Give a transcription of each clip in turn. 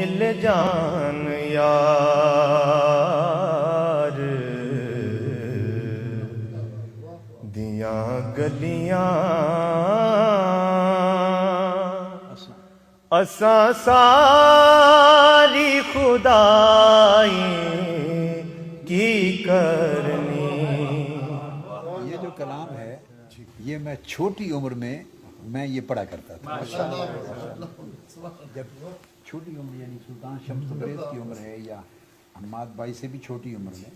मिल जान यार दियां गलियां असां सारी खुदाई की करनी। ये जो कलाम है ये मैं छोटी उम्र में मैं ये पढ़ा करता था। जब छोटी उम्र यानी सुल्तान शम्स तबरेज़ की उम्र है या हम्माद भाई से भी छोटी उम्र में,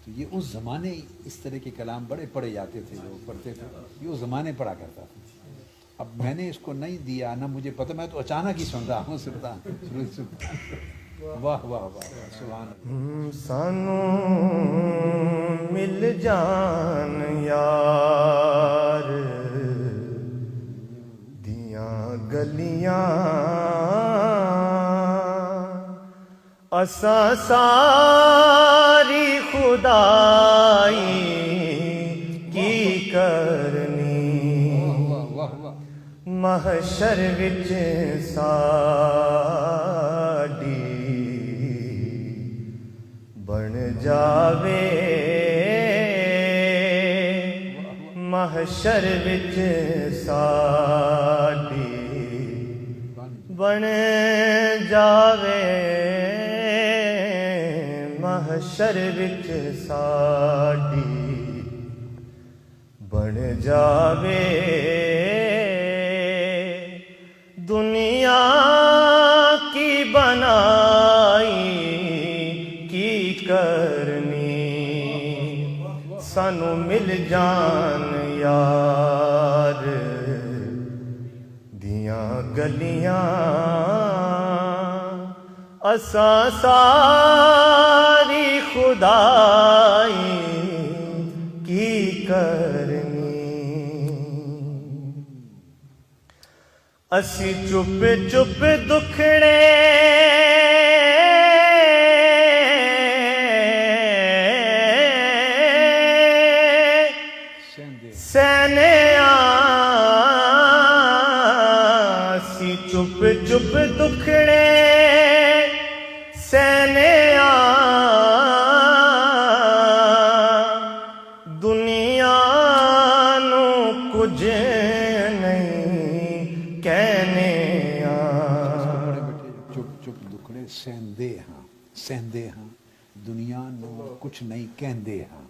तो ये उस ज़माने इस तरह के कलाम बड़े पढ़े जाते थे, लोग पढ़ते थे, ये उस ज़माने पढ़ा करता था। अब मैंने इसको नहीं दिया ना, मुझे पता, मैं तो अचानक ही सुन रहा हूँ सुल्तान। वाह वाह वाह सुभान अल्लाह। सानू मिल जान यार दियां गलियां असां सारी खुदाई की करनी। महशर विच साडी बन जावे, महशर विच साडी बन जावे, महशर विच साडी बन जावे। दुनिया की बनाई की करनी। सानू मिल जान यार दियां गलियां असां सारी खुदाई की करनी। असी चुप चुप दुखड़े सहने असी चुप चुप दुखड़े सहने दुनिया नू कुछ नहीं कहने चुप चुप दुखड़े सहंदे हाँ दुनिया नू कुछ नहीं कहंदे हाँ।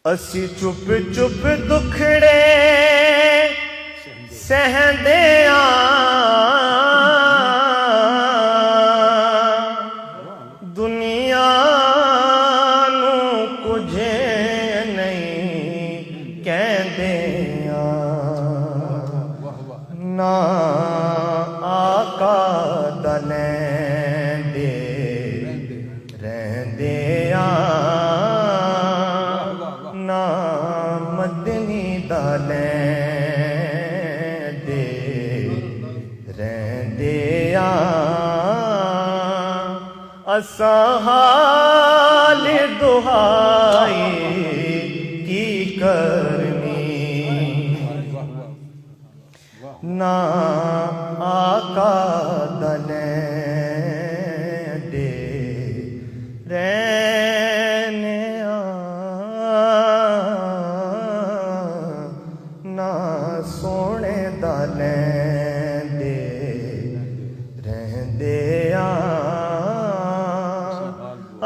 असी चुप चुप दुखड़े सहंदे दुनिया नू कुछ नहीं कहंदे ना आका दा लैंदे रहंदे ना मदनी दा लैंदे रहंदे असां हाल दुहाई की करनी। ना आका दा लैंदे रहने ना सोने दा लैंदे रहंदे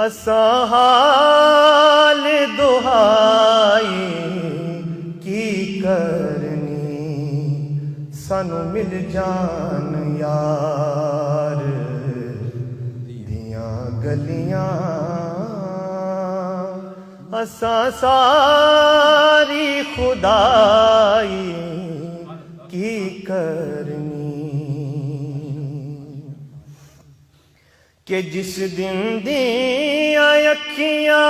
असां हाल दुहाई की करनी। सानू मिल जान यार दियां गलियां असां सारी खुदाई की करनी। कि जिस दिन दियां अखियां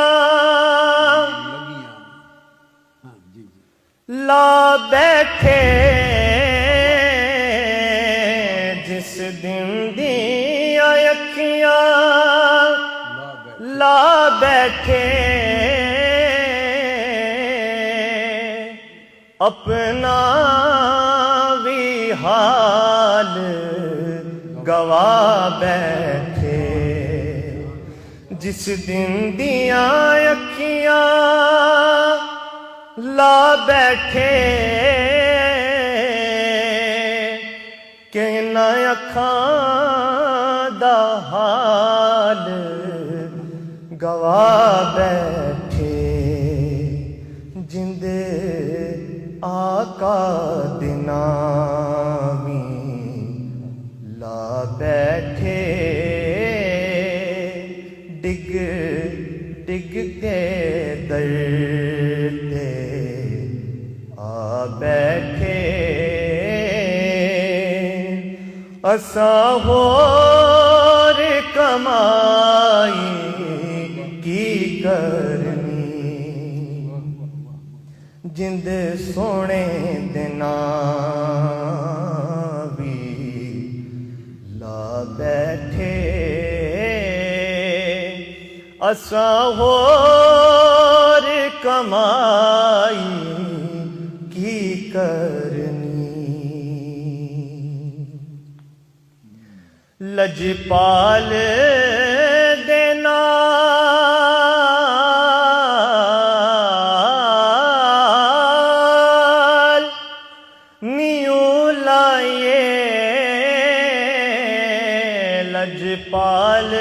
ला बैठे, जिस दिन दियां अखियां ला बैठे अपना भी हाल गवा बैठे जिस दिन दिया अखियां ला बैठे कि ना अखां दा हाल गवा बैठे जिंदे आका दिनामी ला बैठे डिग डिग के दर ते आ बैठे असा होर कमाई की करनी जिंद सोने दिना भी ला बैठे असा होर कमाई की करनी लजपाल देना लजपाल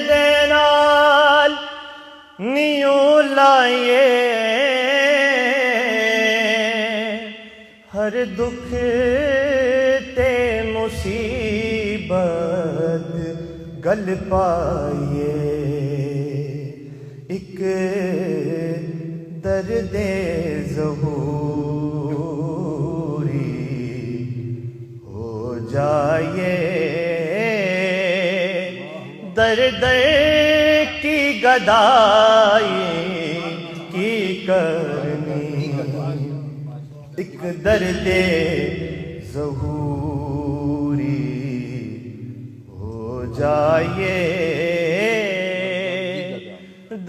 दे नाल नियो लाए हर दुख ते मुसीबत गल पाइए एक दर्दे ज़हूरी हो जाए दर दर की गदाई की करनी एक दर्दे ज़हूरी हो जाए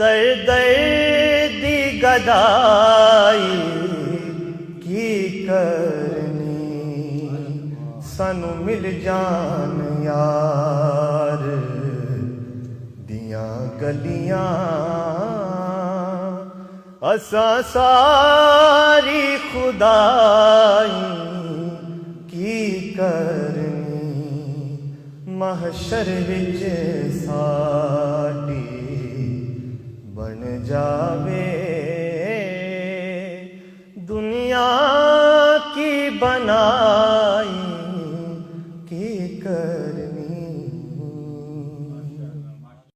दर दर दी गदाई की करनी सानू मिल जान यार गलियां असा सारी खुदाई की करनी महशर विच साडी बन जावे दुनिया की बनाई की करनी